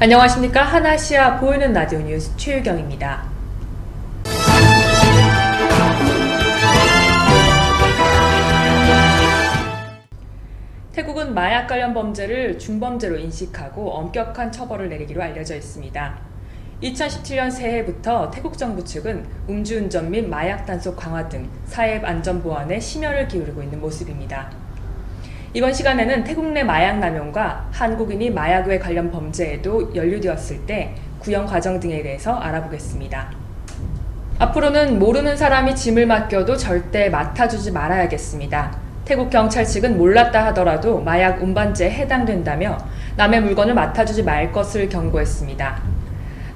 안녕하십니까. 하나시아 보이는 라디오 뉴스 최유경입니다. 태국은 마약 관련 범죄를 중범죄로 인식하고 엄격한 처벌을 내리기로 알려져 있습니다. 2017년 새해부터 태국 정부 측은 음주운전 및 마약 단속 강화 등 사회 안전 보안에 심혈을 기울이고 있는 모습입니다. 이번 시간에는 태국 내 마약 남용과 한국인이 마약 외 관련 범죄에도 연루되었을 때 구형 과정 등에 대해서 알아보겠습니다. 앞으로는 모르는 사람이 짐을 맡겨도 절대 맡아주지 말아야겠습니다. 태국 경찰 측은 몰랐다 하더라도 마약 운반죄에 해당된다며 남의 물건을 맡아주지 말 것을 경고했습니다.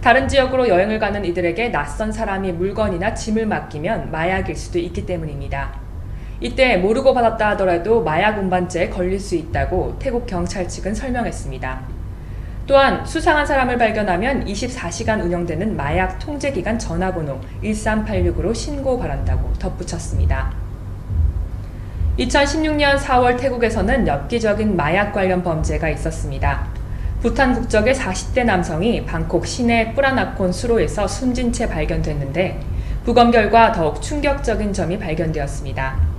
다른 지역으로 여행을 가는 이들에게 낯선 사람이 물건이나 짐을 맡기면 마약일 수도 있기 때문입니다. 이때 모르고 받았다 하더라도 마약 운반죄에 걸릴 수 있다고 태국 경찰 측은 설명했습니다. 또한 수상한 사람을 발견하면 24시간 운영되는 마약 통제기관 전화번호 1386으로 신고 바란다고 덧붙였습니다. 2016년 4월 태국에서는 엽기적인 마약 관련 범죄가 있었습니다. 부탄 국적의 40대 남성이 방콕 시내 뿌라나콘 수로에서 숨진 채 발견됐는데 부검 결과 더욱 충격적인 점이 발견되었습니다.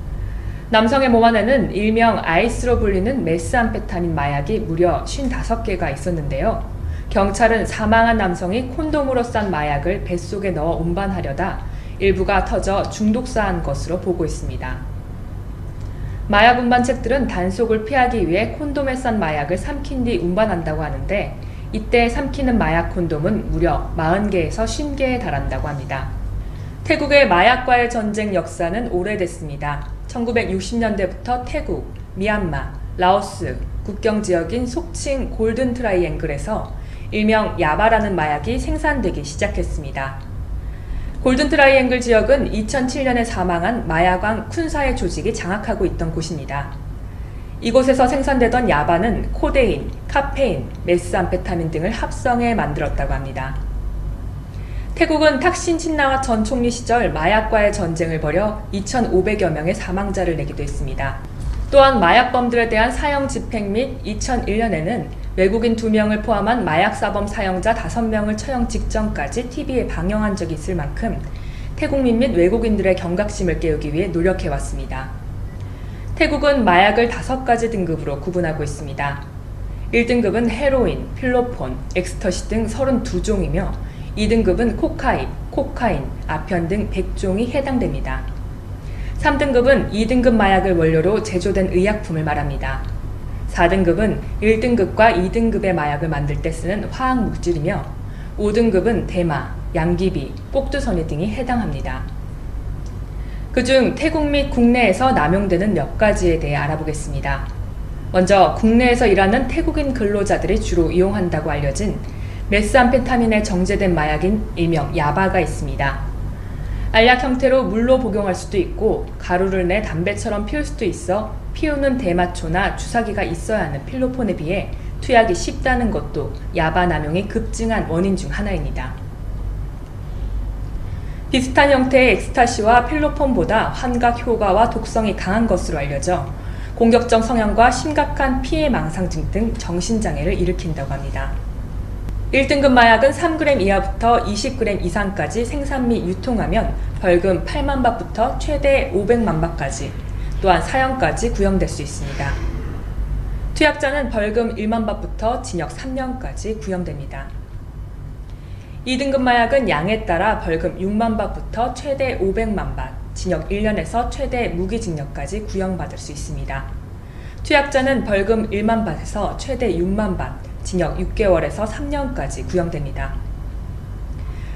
남성의 몸 안에는 일명 아이스로 불리는 메스암페타민 마약이 무려 55개가 있었는데요. 경찰은 사망한 남성이 콘돔으로 싼 마약을 뱃속에 넣어 운반하려다 일부가 터져 중독사한 것으로 보고 있습니다. 마약 운반책들은 단속을 피하기 위해 콘돔에 싼 마약을 삼킨 뒤 운반한다고 하는데 이때 삼키는 마약 콘돔은 무려 40개에서 50개에 달한다고 합니다. 태국의 마약과의 전쟁 역사는 오래됐습니다. 1960년대부터 태국, 미얀마, 라오스, 국경 지역인 속칭 골든 트라이앵글에서 일명 야바라는 마약이 생산되기 시작했습니다. 골든 트라이앵글 지역은 2007년에 사망한 마약왕 쿤사의 조직이 장악하고 있던 곳입니다. 이곳에서 생산되던 야바는 코데인, 카페인, 메스암페타민 등을 합성해 만들었다고 합니다. 태국은 탁신 친나와 전 총리 시절 마약과의 전쟁을 벌여 2,500여 명의 사망자를 내기도 했습니다. 또한 마약범들에 대한 사형 집행 및 2001년에는 외국인 2명을 포함한 마약사범 사형자 5명을 처형 직전까지 TV에 방영한 적이 있을 만큼 태국민 및 외국인들의 경각심을 깨우기 위해 노력해왔습니다. 태국은 마약을 5가지 등급으로 구분하고 있습니다. 1등급은 헤로인, 필로폰, 엑스터시 등 32종이며 2등급은 코카인, 아편 등 100종이 해당됩니다. 3등급은 2등급 마약을 원료로 제조된 의약품을 말합니다. 4등급은 1등급과 2등급의 마약을 만들 때 쓰는 화학 물질이며 5등급은 대마, 양귀비, 꼭두선이 등이 해당합니다. 그중 태국 및 국내에서 남용되는 몇 가지에 대해 알아보겠습니다. 먼저 국내에서 일하는 태국인 근로자들이 주로 이용한다고 알려진 메스암페타민에 정제된 마약인 일명 야바가 있습니다. 알약 형태로 물로 복용할 수도 있고 가루를 내 담배처럼 피울 수도 있어 피우는 대마초나 주사기가 있어야 하는 필로폰에 비해 투약이 쉽다는 것도 야바 남용이 급증한 원인 중 하나입니다. 비슷한 형태의 엑스타시와 필로폰보다 환각 효과와 독성이 강한 것으로 알려져 공격적 성향과 심각한 피해 망상증 등 정신장애를 일으킨다고 합니다. 1등급 마약은 3g 이하부터 20g 이상까지 생산 및 유통하면 벌금 8만 바트부터 최대 500만 바트까지, 또한 사형까지 구형될 수 있습니다. 투약자는 벌금 1만 바트부터 징역 3년까지 구형됩니다. 2등급 마약은 양에 따라 벌금 6만 바트부터 최대 500만 바트, 징역 1년에서 최대 무기징역까지 구형받을 수 있습니다. 투약자는 벌금 1만 바트에서 최대 6만 바트, 징역 6개월에서 3년까지 구형됩니다.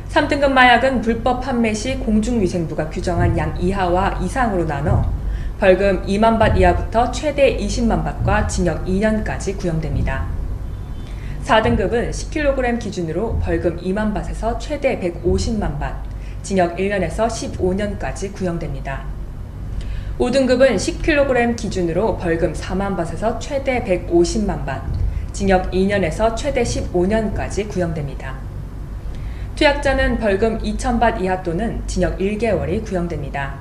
3등급 마약은 불법 판매 시 공중위생부가 규정한 양 이하와 이상으로 나눠 벌금 2만 바트 이하부터 최대 20만 바트과 징역 2년까지 구형됩니다. 4등급은 10kg 기준으로 벌금 2만 바트에서 최대 150만 바트, 징역 1년에서 15년까지 구형됩니다. 5등급은 10kg 기준으로 벌금 4만 바트에서 최대 150만 바트, 징역 2년에서 최대 15년까지 구형됩니다. 투약자는 벌금 2,000바트 이하 또는 징역 1개월이 구형됩니다.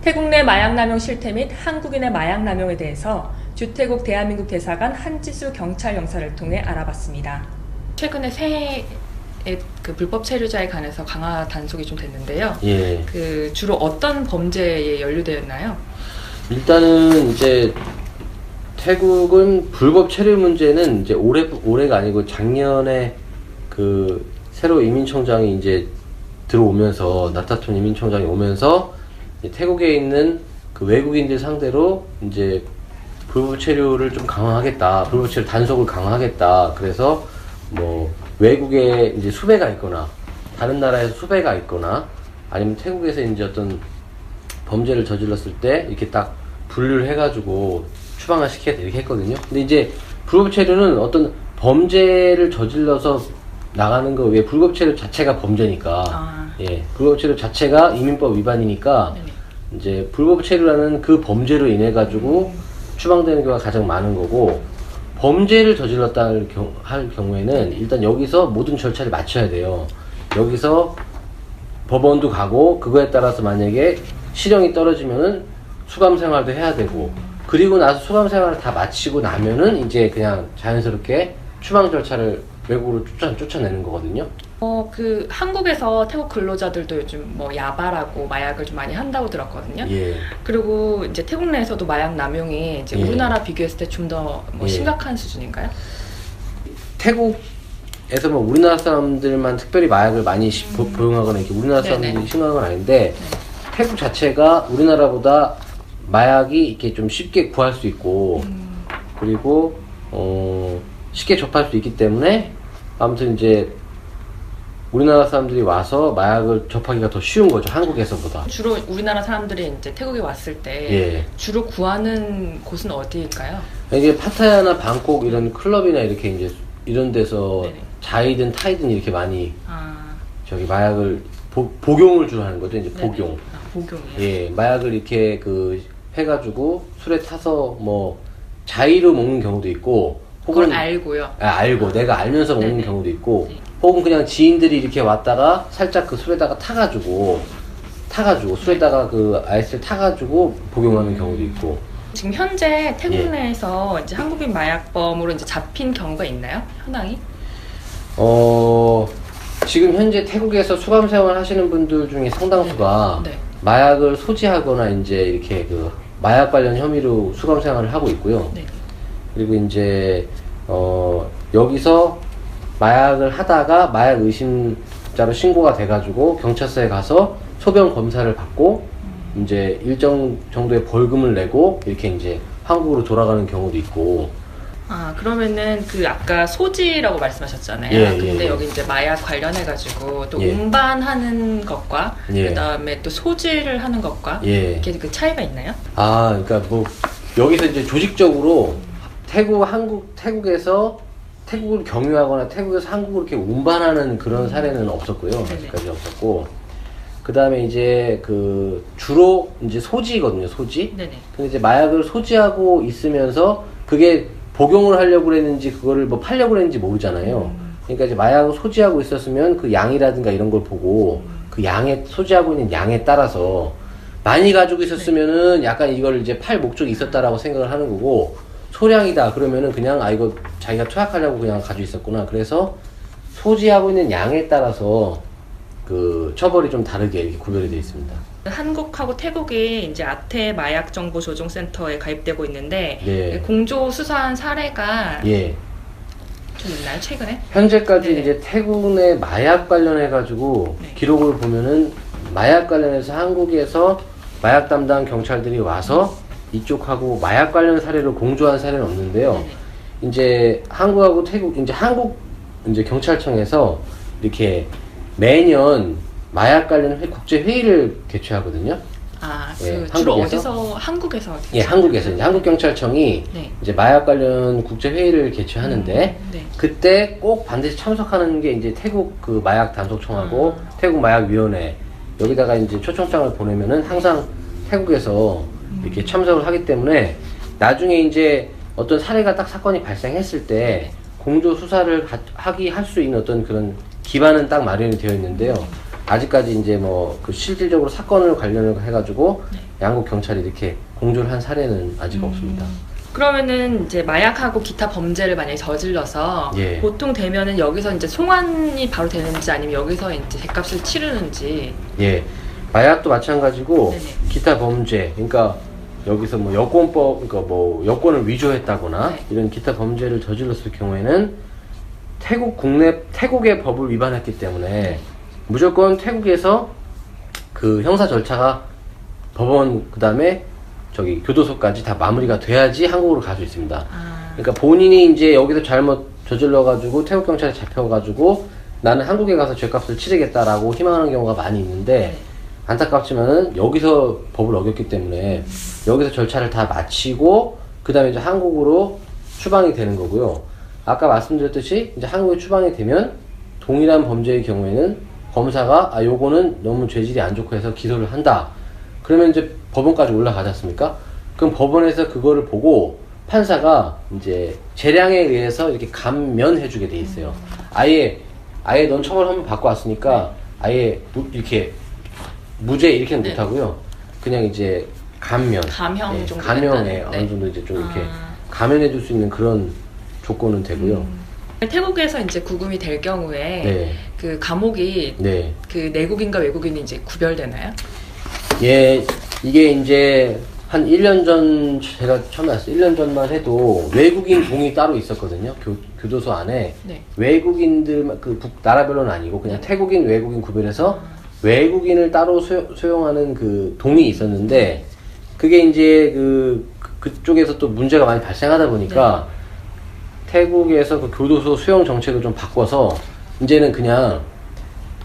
태국 내 마약 남용 실태 및 한국인의 마약 남용에 대해서 주태국 대한민국 대사관 한지수 경찰 영사를 통해 알아봤습니다. 최근에 새해 그 불법 체류자에 관해서 강화 단속이 좀 됐는데요. 예. 그 주로 어떤 범죄에 연루되었나요? 일단은 이제 태국은 불법 체류 문제는 이제 올해가 아니고 작년에 그 새로 이민청장이 이제 들어오면서 나타톤 이민청장이 오면서 태국에 있는 그 외국인들 상대로 이제 불법 체류를 좀 강화하겠다, 불법 체류 단속을 강화하겠다. 그래서 뭐 외국에 이제 수배가 있거나 다른 나라에서 수배가 있거나 아니면 태국에서 이제 어떤 범죄를 저질렀을 때 이렇게 딱 분류를 해가지고 추방을 시키겠다 이렇게 했거든요. 근데 이제 불법 체류는 어떤 범죄를 저질러서 나가는 거 외에 불법 체류 자체가 범죄니까, 예, 불법 체류 자체가 이민법 위반이니까 네네. 이제 불법 체류라는 그 범죄로 인해 가지고 추방되는 경우가 가장 많은 거고, 범죄를 저질렀다 할 경우에는 일단 여기서 모든 절차를 마쳐야 돼요. 여기서 법원도 가고 그거에 따라서 만약에 실형이 떨어지면은 수감 생활도 해야 되고, 그리고 나서 수감 생활을 다 마치고 나면은 이제 그냥 자연스럽게 추방 절차를 외국으로 쫓아내는 거거든요. 그 한국에서 태국 근로자들도 요즘 뭐 야바라고 마약을 좀 많이 한다고 들었거든요. 예. 그리고 이제 태국 내에서도 마약 남용이 이제 예. 우리나라 비교했을 때 좀 더 뭐 예. 심각한 수준인가요? 태국에서 뭐 우리나라 사람들만 특별히 마약을 많이 복용하거나 이렇게 우리나라 사람들이 네네. 심각한 건 아닌데, 태국 자체가 우리나라보다 마약이 이렇게 좀 쉽게 구할 수 있고, 그리고 쉽게 접할 수 있기 때문에 아무튼 이제 우리나라 사람들이 와서 마약을 접하기가 더 쉬운 거죠, 한국에서보다. 주로 우리나라 사람들이 이제 태국에 왔을 때 예. 주로 구하는 곳은 어디일까요? 이게 파타야나 방콕 이런 클럽이나 이렇게 이제 이런 데서 네네. 자이든 타이든 이렇게 많이 아, 저기 마약을 복용을 주로 하는 거죠, 이제 네네. 복용. 아, 복용이요? 예, 마약을 이렇게 그 해가지고 술에 타서 뭐 자의로 먹는 경우도 있고, 그걸 혹은 알고요. 알고 내가 알면서 먹는 네네. 경우도 있고, 네. 혹은 그냥 지인들이 이렇게 왔다가 살짝 그 술에다가 타가지고 술에다가 그 아이스를 타가지고 복용하는 경우도 있고. 지금 현재 태국 예. 내에서 이제 한국인 마약범으로 이제 잡힌 경우가 있나요? 현황이? 지금 현재 태국에서 수감 생활 하시는 분들 중에 상당수가 네. 마약을 소지하거나 이제 이렇게 그 마약 관련 혐의로 수감 생활을 하고 있고요. 네. 그리고 이제 여기서 마약을 하다가 마약 의심자로 신고가 돼가지고 경찰서에 가서 소변 검사를 받고 이제 일정 정도의 벌금을 내고 이렇게 이제 한국으로 돌아가는 경우도 있고. 아, 그러면은 그 아까 소지라고 말씀하셨잖아요. 예, 근데 예. 여기 이제 마약 관련해가지고 또 예. 운반하는 것과 예. 그다음에 또 소지를 하는 것과 예. 이렇게 그 차이가 있나요? 아, 그러니까 뭐 여기서 이제 조직적으로 태국에서 태국을 경유하거나 태국에서 한국을 이렇게 운반하는 그런 사례는 없었고요. 네네. 아직까지 없었고. 그 다음에 이제 그 주로 이제 소지거든요, 소지. 네네. 근데 이제 마약을 소지하고 있으면서 그게 복용을 하려고 그랬는지 그거를 뭐 팔려고 그랬는지 모르잖아요. 그러니까 이제 마약을 소지하고 있었으면 그 양이라든가 이런 걸 보고 그 양에, 소지하고 있는 양에 따라서 많이 가지고 있었으면은 약간 이걸 이제 팔 목적이 있었다라고 생각을 하는 거고, 소량이다 그러면은 그냥 아 이거 자기가 투약하려고 그냥 가지고 있었구나. 그래서 소지하고 있는 양에 따라서 그 처벌이 좀 다르게 이렇게 구별이 되어 있습니다. 한국하고 태국이 이제 아태 마약 정보 조정 센터에 가입되고 있는데 네. 공조 수사한 사례가 예. 좀 있나요, 최근에? 현재까지 네. 이제 태국 내 마약 관련해 가지고 네. 기록을 보면은 마약 관련해서 한국에서 마약 담당 경찰들이 와서 이쪽하고 마약 관련 사례로 공조한 사례는 없는데요. 네네. 이제 한국하고 태국, 이제 한국 이제 경찰청에서 이렇게 매년 마약 관련 국제 회의를 개최하거든요. 아, 그 예, 주로 한국에서? 어디서? 한국에서? 예, 한국에서 이제 한국 경찰청이 네. 이제 마약 관련 국제 회의를 개최하는데, 네. 그때 꼭 반드시 참석하는 게 이제 태국 그 마약 단속청하고 태국 마약 위원회, 여기다가 이제 초청장을 보내면은 항상 태국에서 이렇게 참석을 하기 때문에 나중에 이제 어떤 사례가 딱 사건이 발생했을 때 공조 수사를 할 수 있는 어떤 그런 기반은 딱 마련이 되어 있는데요. 아직까지 이제 뭐 그 실질적으로 사건을 관련을 해가지고 양국 경찰이 이렇게 공조를 한 사례는 아직 없습니다. 그러면은 이제 마약하고 기타 범죄를 만약에 저질러서 예. 보통 되면은 여기서 이제 송환이 바로 되는지 아니면 여기서 이제 죗값을 치르는지. 예. 마약도 마찬가지고 네네. 기타 범죄, 그러니까 여기서 뭐 여권법, 그러니까 뭐 여권을 위조했다거나 네. 이런 기타 범죄를 저질렀을 경우에는 태국의 법을 위반했기 때문에 무조건 태국에서 그 형사 절차가 법원 그다음에 저기 교도소까지 다 마무리가 돼야지 한국으로 갈 수 있습니다. 아. 그러니까 본인이 이제 여기서 잘못 저질러가지고 태국 경찰에 잡혀가지고 나는 한국에 가서 죗값을 치르겠다라고 희망하는 경우가 많이 있는데 네. 안타깝지만은 여기서 법을 어겼기 때문에 여기서 절차를 다 마치고 그 다음에 이제 한국으로 추방이 되는 거고요. 아까 말씀드렸듯이 이제 한국에 추방이 되면 동일한 범죄의 경우에는 검사가 요거는 너무 죄질이 안 좋고 해서 기소를 한다. 그러면 이제 법원까지 올라가지 않습니까? 그럼 법원에서 그거를 보고 판사가 이제 재량에 의해서 이렇게 감면해주게 돼 있어요. 아예 넌 처벌 한번 받고 왔으니까 아예 이렇게 무죄 이렇게는 네. 못하고요. 그냥 이제 감형 정도 감형에 네. 어느 정도 이제 좀 이렇게 감면해줄 수 있는 그런 조건은 되고요. 태국에서 이제 구금이 될 경우에 네. 그 감옥이 네. 그 내국인과 외국인이 이제 구별되나요? 예, 이게 이제 한 1년 전 제가 처음에 왔어요. 1년 전만 해도 외국인 동이 따로 있었거든요. 교도소 안에 네. 외국인들 나라별로는 아니고 그냥 태국인 외국인 구별해서 외국인을 따로 소용하는 그 동이 있었는데 그게 이제 그쪽에서 또 문제가 많이 발생하다 보니까 태국에서 그 교도소 수용 정책을 좀 바꿔서 이제는 그냥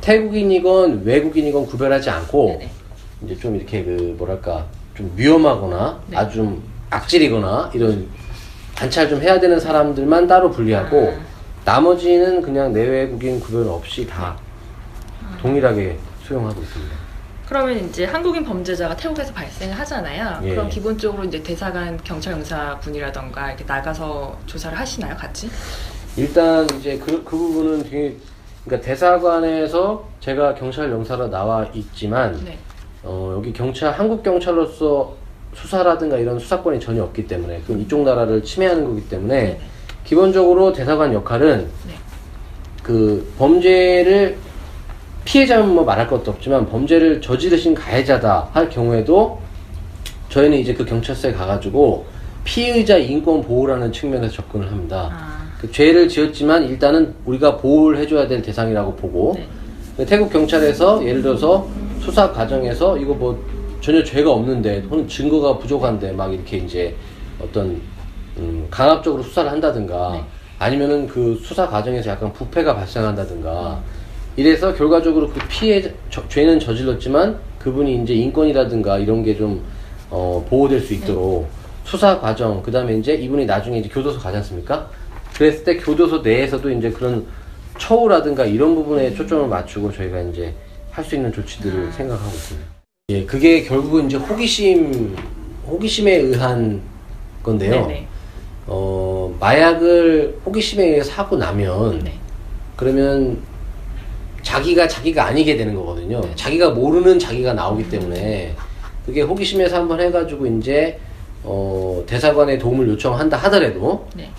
태국인이건 외국인이건 구별하지 않고 네네. 이제 좀 이렇게 뭐랄까 좀 위험하거나 네. 아주 좀 악질이거나 이런 관찰 좀 해야 되는 사람들만 따로 분리하고 나머지는 그냥 내외국인 구별 없이 다 동일하게 수용하고 있습니다. 그러면 이제 한국인 범죄자가 태국에서 발생을 하잖아요. 예. 그럼 기본적으로 이제 대사관 경찰 형사 분이라던가 이렇게 나가서 조사를 하시나요, 같이? 일단 이제 그 부분은 되게 그러니까 대사관에서 제가 경찰 영사로 나와 있지만 네. 여기 한국 경찰로서 수사라든가 이런 수사권이 전혀 없기 때문에 그건 이쪽 나라를 침해하는 거기 때문에 네네. 기본적으로 대사관 역할은 네. 그 범죄를 피해자는 뭐 말할 것도 없지만 범죄를 저지르신 가해자다 할 경우에도 저희는 이제 그 경찰서에 가가지고 피의자 인권 보호라는 측면에서 접근을 합니다. 그 죄를 지었지만 일단은 우리가 보호를 해줘야 될 대상이라고 보고 네. 태국 경찰에서 예를 들어서 수사 과정에서 이거 뭐 전혀 죄가 없는데 혹은 증거가 부족한데 막 이렇게 이제 어떤 강압적으로 수사를 한다든가 네. 아니면은 그 수사 과정에서 약간 부패가 발생한다든가 이래서 결과적으로 그 죄는 저질렀지만 그분이 이제 인권이라든가 이런 게 좀 보호될 수 있도록 수사 과정 그 다음에 이제 이분이 나중에 이제 교도소 가지 않습니까? 그랬을 때 교도소 내에서도 이제 그런 처우라든가 이런 부분에 초점을 맞추고 저희가 이제 할 수 있는 조치들을 생각하고 있습니다. 예, 그게 결국은 이제 호기심에 의한 건데요. 네네. 마약을 호기심에 의해서 사고 나면 네. 그러면 자기가 아니게 되는 거거든요. 네. 자기가 모르는 자기가 나오기 때문에 그게 호기심에서 한번 해가지고 이제 대사관에 도움을 요청한다 하더라도 네.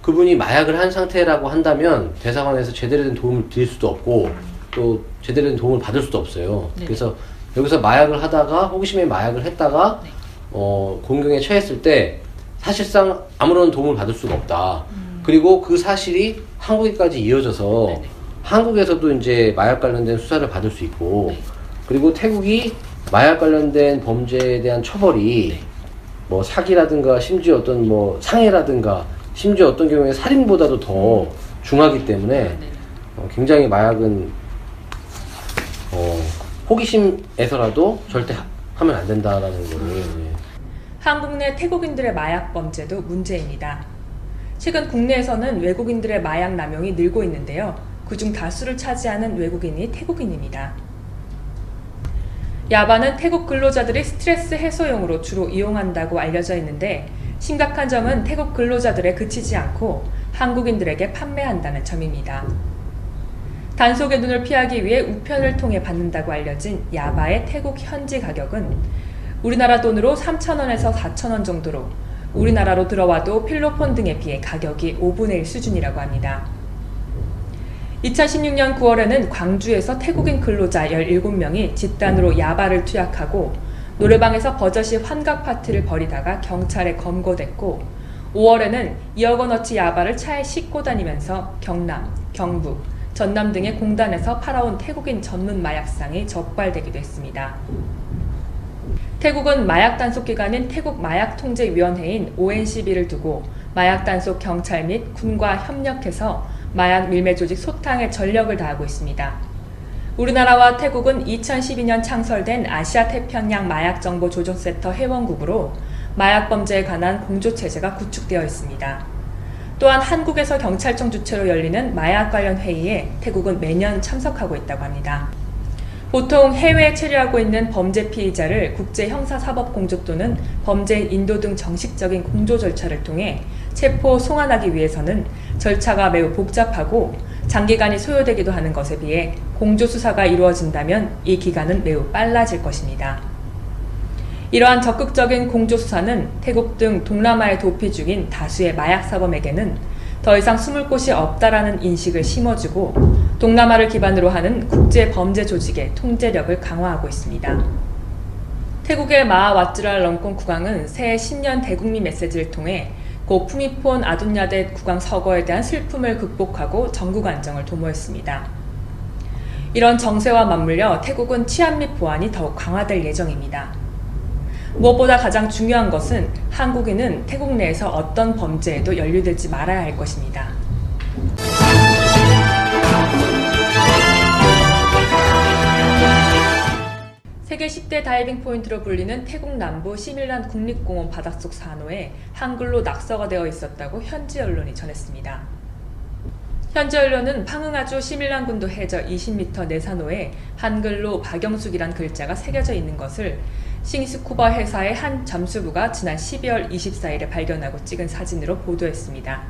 그분이 마약을 한 상태라고 한다면 대사관에서 제대로 된 도움을 드릴 수도 없고 또 제대로 된 도움을 받을 수도 없어요. 네. 그래서 여기서 마약을 하다가 호기심에 마약을 했다가 네. 공경에 처했을 때 사실상 아무런 도움을 받을 수가 없다. 그리고 그 사실이 한국에까지 이어져서 네네. 한국에서도 이제 마약 관련된 수사를 받을 수 있고 네. 그리고 태국이 마약 관련된 범죄에 대한 처벌이 네. 뭐 사기라든가 심지어 어떤 뭐 상해라든가 심지어 어떤 경우에 살인보다도 더 중하기 때문에 네. 굉장히 마약은 호기심에서라도 절대 하면 안 된다라는 거를 한국 내 태국인들의 마약 범죄도 문제입니다. 최근 국내에서는 외국인들의 마약 남용이 늘고 있는데요. 그중 다수를 차지하는 외국인이 태국인입니다. 야바는 태국 근로자들이 스트레스 해소용으로 주로 이용한다고 알려져 있는데 심각한 점은 태국 근로자들에 그치지 않고 한국인들에게 판매한다는 점입니다. 단속의 눈을 피하기 위해 우편을 통해 받는다고 알려진 야바의 태국 현지 가격은 우리나라 돈으로 3,000원에서 4,000원 정도로 우리나라로 들어와도 필로폰 등에 비해 가격이 5분의 1 수준이라고 합니다. 2016년 9월에는 광주에서 태국인 근로자 17명이 집단으로 야바를 투약하고 노래방에서 버젓이 환각 파티를 벌이다가 경찰에 검거됐고 5월에는 2억 원어치 야바를 차에 싣고 다니면서 경남, 경북, 전남 등의 공단에서 팔아온 태국인 전문 마약상이 적발되기도 했습니다. 태국은 마약 단속 기관인 태국 마약통제위원회인 ONCB를 두고 마약 단속 경찰 및 군과 협력해서 마약 밀매 조직 소탕에 전력을 다하고 있습니다. 우리나라와 태국은 2012년 창설된 아시아태평양 마약정보조정센터 회원국으로 마약 범죄에 관한 공조체제가 구축되어 있습니다. 또한 한국에서 경찰청 주최로 열리는 마약 관련 회의에 태국은 매년 참석하고 있다고 합니다. 보통 해외에 체류하고 있는 범죄 피의자를 국제형사사법공조 또는 범죄 인도 등 정식적인 공조 절차를 통해 체포, 송환하기 위해서는 절차가 매우 복잡하고 장기간이 소요되기도 하는 것에 비해 공조수사가 이루어진다면 이 기간은 매우 빨라질 것입니다. 이러한 적극적인 공조수사는 태국 등 동남아에 도피 중인 다수의 마약사범에게는 더 이상 숨을 곳이 없다라는 인식을 심어주고 동남아를 기반으로 하는 국제범죄 조직의 통제력을 강화하고 있습니다. 태국의 마하 왓즈랄 렁콩 국왕은 새해 신년 대국민 메시지를 통해 고 푸미폰 아둔야데 국왕 서거에 대한 슬픔을 극복하고 전국 안정을 도모했습니다. 이런 정세와 맞물려 태국은 치안 및 보안이 더욱 강화될 예정입니다. 무엇보다 가장 중요한 것은 한국인은 태국 내에서 어떤 범죄에도 연루되지 말아야 할 것입니다. 세계 10대 다이빙 포인트로 불리는 태국 남부 시밀란 국립공원 바닷속 산호에 한글로 낙서가 되어 있었다고 현지 언론이 전했습니다. 현지 언론은 팡응아주 시밀란군도 해저 20m 내산호에 한글로 박영숙이란 글자가 새겨져 있는 것을 싱스쿠버 회사의 한 잠수부가 지난 12월 24일에 발견하고 찍은 사진으로 보도했습니다.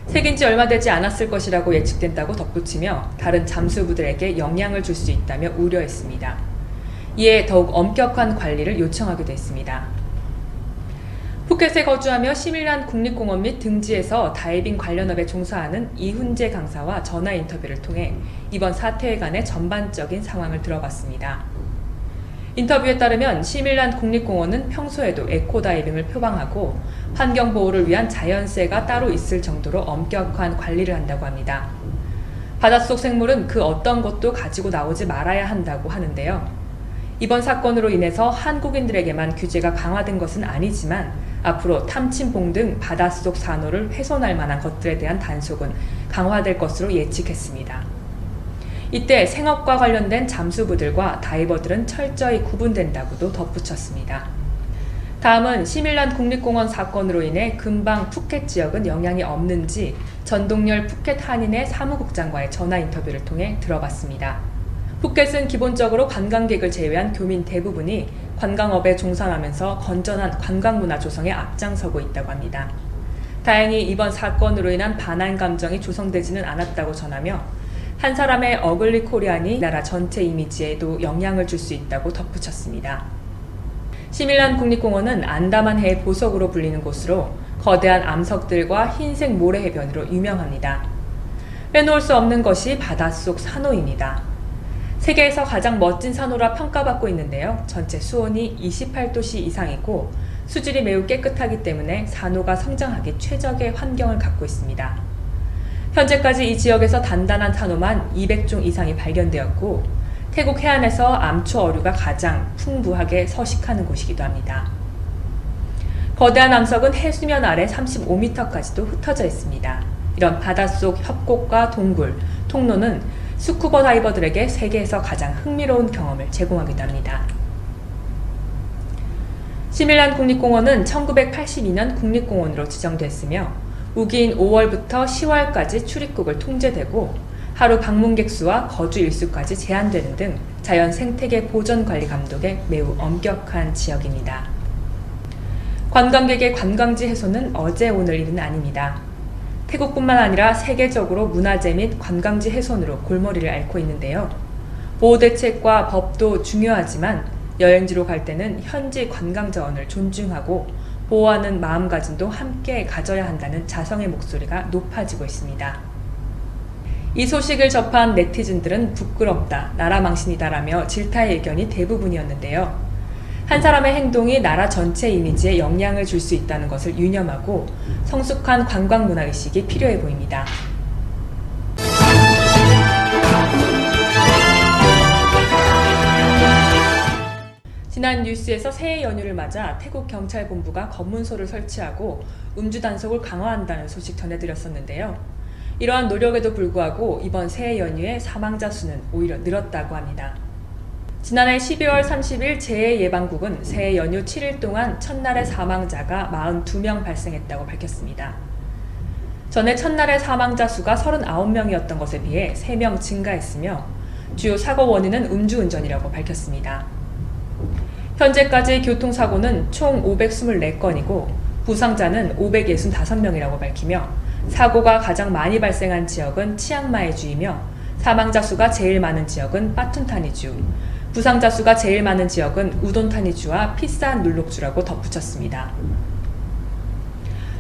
새긴 지 얼마 되지 않았을 것이라고 예측된다고 덧붙이며 다른 잠수부들에게 영향을 줄 수 있다며 우려했습니다. 이에 더욱 엄격한 관리를 요청하기도 했습니다. 푸켓에 거주하며 시밀란 국립공원 및 등지에서 다이빙 관련업에 종사하는 이훈재 강사와 전화 인터뷰를 통해 이번 사태에 관해 전반적인 상황을 들어봤습니다. 인터뷰에 따르면 시밀란 국립공원은 평소에도 에코다이빙을 표방하고 환경보호를 위한 자연재해가 따로 있을 정도로 엄격한 관리를 한다고 합니다. 바닷속 생물은 그 어떤 것도 가지고 나오지 말아야 한다고 하는데요. 이번 사건으로 인해서 한국인들에게만 규제가 강화된 것은 아니지만 앞으로 탐침봉 등 바닷속 산호를 훼손할 만한 것들에 대한 단속은 강화될 것으로 예측했습니다. 이때 생업과 관련된 잠수부들과 다이버들은 철저히 구분된다고도 덧붙였습니다. 다음은 시밀란 국립공원 사건으로 인해 근방 푸켓 지역은 영향이 없는지 전동열 푸켓 한인의 사무국장과의 전화 인터뷰를 통해 들어봤습니다. 푸켓은 기본적으로 관광객을 제외한 교민 대부분이 관광업에 종사하면서 건전한 관광문화 조성에 앞장서고 있다고 합니다. 다행히 이번 사건으로 인한 반한 감정이 조성되지는 않았다고 전하며 한 사람의 어글리 코리안이 나라 전체 이미지에도 영향을 줄 수 있다고 덧붙였습니다. 시밀란 국립공원은 안다만해의 보석으로 불리는 곳으로 거대한 암석들과 흰색 모래해변으로 유명합니다. 빼놓을 수 없는 것이 바닷속 산호입니다. 세계에서 가장 멋진 산호라 평가받고 있는데요. 전체 수온이 28도씨 이상이고 수질이 매우 깨끗하기 때문에 산호가 성장하기 최적의 환경을 갖고 있습니다. 현재까지 이 지역에서 단단한 산호만 200종 이상이 발견되었고 태국 해안에서 암초 어류가 가장 풍부하게 서식하는 곳이기도 합니다. 거대한 암석은 해수면 아래 35m까지도 흩어져 있습니다. 이런 바닷속 협곡과 동굴, 통로는 스쿠버 다이버들에게 세계에서 가장 흥미로운 경험을 제공하기도 합니다. 시밀란 국립공원은 1982년 국립공원으로 지정됐으며 우기인 5월부터 10월까지 출입국을 통제되고 하루 방문객 수와 거주 일수까지 제한되는 등 자연 생태계 보전 관리 감독에 매우 엄격한 지역입니다. 관광객의 관광지 훼손은 어제 오늘 일은 아닙니다. 태국뿐만 아니라 세계적으로 문화재 및 관광지 훼손으로 골머리를 앓고 있는데요. 보호대책과 법도 중요하지만 여행지로 갈 때는 현지 관광 자원을 존중하고 보호하는 마음가짐도 함께 가져야 한다는 자성의 목소리가 높아지고 있습니다. 이 소식을 접한 네티즌들은 부끄럽다, 나라 망신이다라며 질타의 의견이 대부분이었는데요. 한 사람의 행동이 나라 전체 이미지에 영향을 줄 수 있다는 것을 유념하고 성숙한 관광 문화의식이 필요해 보입니다. 지난 뉴스에서 새해 연휴를 맞아 태국 경찰본부가 검문소를 설치하고 음주 단속을 강화한다는 소식 전해드렸었는데요. 이러한 노력에도 불구하고 이번 새해 연휴의 사망자 수는 오히려 늘었다고 합니다. 지난해 12월 30일 재해예방국은 새해 연휴 7일 동안 첫날의 사망자가 42명 발생했다고 밝혔습니다. 전에 첫날의 사망자 수가 39명이었던 것에 비해 3명 증가했으며 주요 사고 원인은 음주운전이라고 밝혔습니다. 현재까지 교통사고는 총 524건이고 부상자는 565명이라고 밝히며 사고가 가장 많이 발생한 지역은 치앙마이주이며 사망자 수가 제일 많은 지역은 빠툰타니주, 부상자 수가 제일 많은 지역은 우돈타니주와 피산 눌록주라고 덧붙였습니다.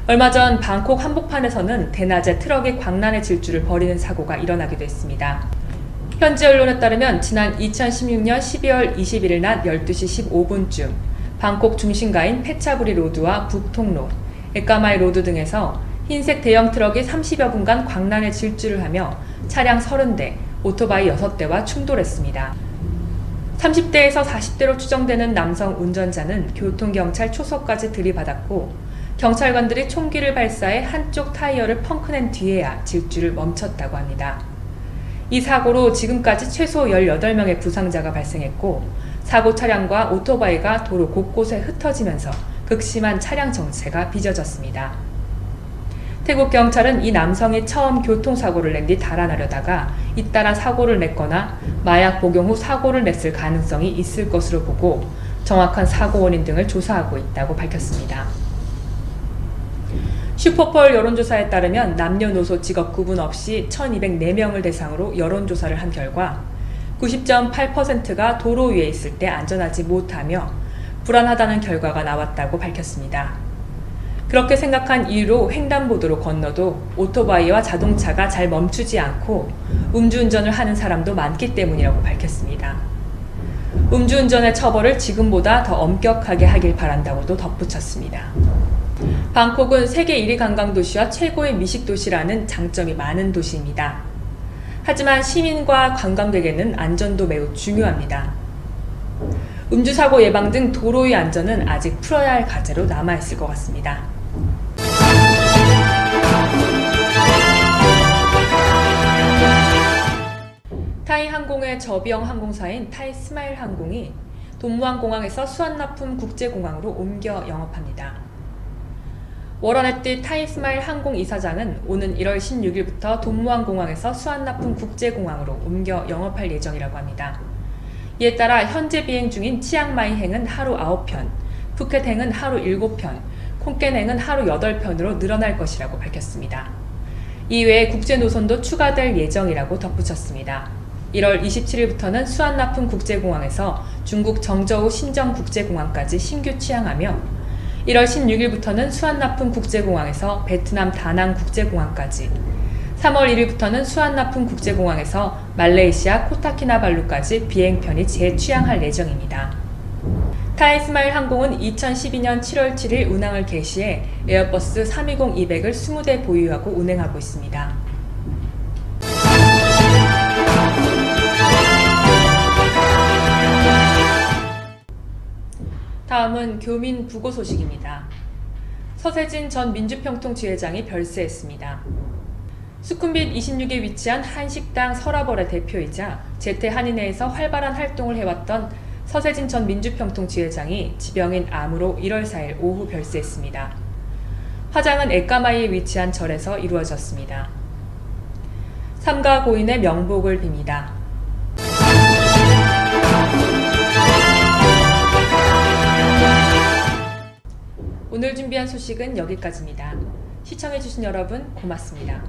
얼마 전 방콕 한복판에서는 대낮에 트럭이 광란의 질주를 벌이는 사고가 일어나기도 했습니다. 현지 언론에 따르면 지난 2016년 12월 21일 낮 12시 15분쯤 방콕 중심가인 페차부리 로드와 북통로, 에까마이 로드 등에서 흰색 대형 트럭이 30여 분간 광란의 질주를 하며 차량 30대, 오토바이 6대와 충돌했습니다. 30대에서 40대로 추정되는 남성 운전자는 교통경찰 초소까지 들이받았고 경찰관들이 총기를 발사해 한쪽 타이어를 펑크낸 뒤에야 질주를 멈췄다고 합니다. 이 사고로 지금까지 최소 18명의 부상자가 발생했고 사고 차량과 오토바이가 도로 곳곳에 흩어지면서 극심한 차량 정체가 빚어졌습니다. 태국 경찰은 이 남성이 처음 교통사고를 낸 뒤 달아나려다가 잇따라 사고를 냈거나 마약 복용 후 사고를 냈을 가능성이 있을 것으로 보고 정확한 사고 원인 등을 조사하고 있다고 밝혔습니다. 슈퍼폴 여론조사에 따르면 남녀노소 직업 구분 없이 1204명을 대상으로 여론조사를 한 결과 90.8%가 도로 위에 있을 때 안전하지 못하며 불안하다는 결과가 나왔다고 밝혔습니다. 그렇게 생각한 이유로 횡단보도로 건너도 오토바이와 자동차가 잘 멈추지 않고 음주운전을 하는 사람도 많기 때문이라고 밝혔습니다. 음주운전의 처벌을 지금보다 더 엄격하게 하길 바란다고도 덧붙였습니다. 방콕은 세계 1위 관광도시와 최고의 미식도시라는 장점이 많은 도시입니다. 하지만 시민과 관광객에는 안전도 매우 중요합니다. 음주사고 예방 등 도로의 안전은 아직 풀어야 할 과제로 남아있을 것 같습니다. 타이 항공의 저비형 항공사인 타이 스마일 항공이 돈무안공항에서 수완나품 국제공항으로 옮겨 영업합니다. 워런에띠 타이 스마일 항공 이사장은 오는 1월 16일부터 돈무안공항에서 수완나품 국제공항으로 옮겨 영업할 예정이라고 합니다. 이에 따라 현재 비행 중인 치앙마이행은 하루 9편, 푸켓행은 하루 7편, 콩켄행은 하루 8편으로 늘어날 것이라고 밝혔습니다. 이외에 국제 노선도 추가될 예정이라고 덧붙였습니다. 1월 27일부터는 수완나품 국제공항에서 중국 정저우 신정국제공항까지 신규 취항하며 1월 16일부터는 수완나품 국제공항에서 베트남 다낭 국제공항까지, 3월 1일부터는 수완나품 국제공항에서 말레이시아 코타키나발루까지 비행편이 재취항할 예정입니다. 타이 스마일 항공은 2012년 7월 7일 운항을 개시해 에어버스 320-200을 20대 보유하고 운행하고 있습니다. 다음은 교민 부고 소식입니다. 서세진 전 민주평통지회장이 별세했습니다. 수쿰빗 26에 위치한 한식당 서라벌의 대표이자 재태한인회에서 활발한 활동을 해왔던 서세진 전 민주평통지회장이 지병인 암으로 1월 4일 오후 별세했습니다. 화장은 에까마이에 위치한 절에서 이루어졌습니다. 삼가 고인의 명복을 빕니다. 오늘 준비한 소식은 여기까지입니다. 시청해주신 여러분 고맙습니다.